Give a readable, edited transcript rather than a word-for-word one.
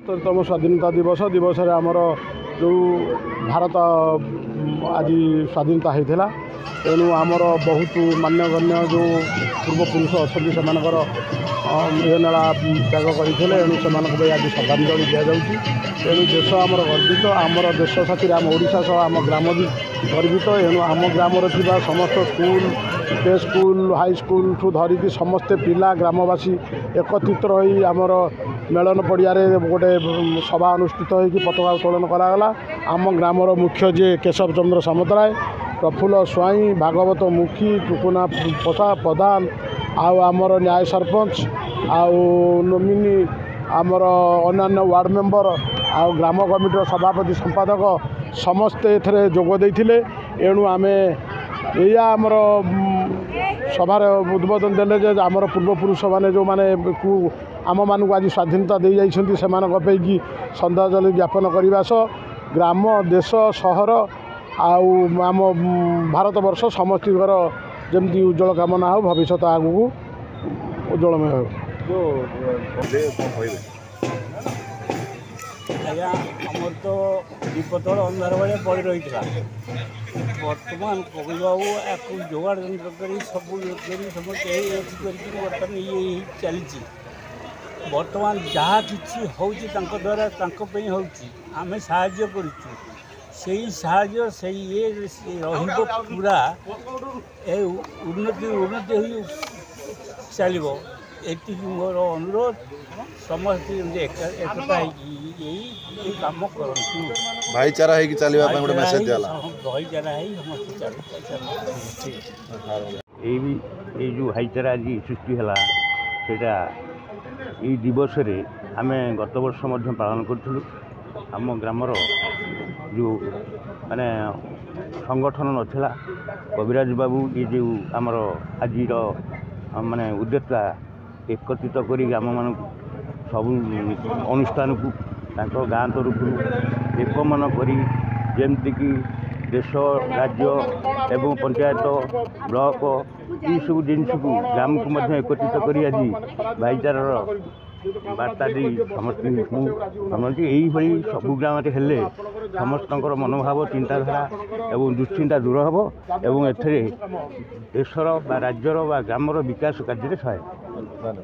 तम स्वाधीनता दिवस दिवस आमर जो भारत आज स्वाधीनता होता तेणु आमर बहुत मान्यगण्य जो पूर्वपुरुष अच्छा से मेला त्याग करते से आज श्रद्धांजलि दि जाऊँगी तेणु देश आमर गर्वित आमर देश साथी आम ओडिशा सह आम ग्राम भी गर्वित एणु आम ग्राम समस्त school play school high school ठू धरिकी समस्ते पिला ग्रामवासी एकत्रित रही आमर मेलन पड़िया गोटे सभा अनुष्ठित होगी पताका उत्तोलन करागला आम ग्रामर मुख्य जे केशव चंद्र सामतराय प्रफुल्ल स्वाई भागवत मुखी टुकुना प्रधान आमर न्याय सरपंच आउ नोमिनी आमर अन्य वार्ड मेंबर आउ ग्राम कमिटर सभापति संपादक समस्ते एथरे जोग देइथिले एणु आमे या आमर सभार उद्बोधन देले जे आमर पूर्वपुरुष माने जो माने आम मानक आज स्वाधीनता दे जाइछन्ति सेमानकि श्रद्धांजलि ज्ञापन करने सह ग्राम देश सहर आम भारत वर्ष समस्तर जमी उज्जवल कामना हो भविष्य आगू उज्जवलमय हो। आज्ञा आमर तो विपदर अंधार भाई पड़ रही बर्तमान कवि बाबू या जोगाड़ जंत्र कर सब बर्तमान ये चली बर्तमान जहाँ कि हूँ द्वारा आम साहाय्य करुचु से साहाय्य से ये पूरा उन्नति हो चलो ये मोर अनुरोध समस्त एकता यही काम कर भाईचारा है कि चलवा गोटे मेसेज दिला भाईचारा है समस्त ये जो भाईचारा आज सृष्टि है सेटा ये दिवस रे आमे गत वर्ष मध्य पालन करूँ आम ग्रामर जो माने संगठन नथिला कविराज बाबू ये जो आमर आज माने उद्देश्य एकत्रित करी आम मान सब अनुष्ठान को गाँ तरफ एकमन करी जेमती कि देश राज्य एवं पंचायत ब्लॉक ये सब जिन को ग्राम को एकत्रित कर आज भाईचारार बार्ता दी समस्त यही सबू ग्राम हेले समस्त मनोभाव चिंताधारा एवं दुश्चिंता दूर हम एवं एथरे देशर राज्यर ग्रामर विकास कार्य सहायक।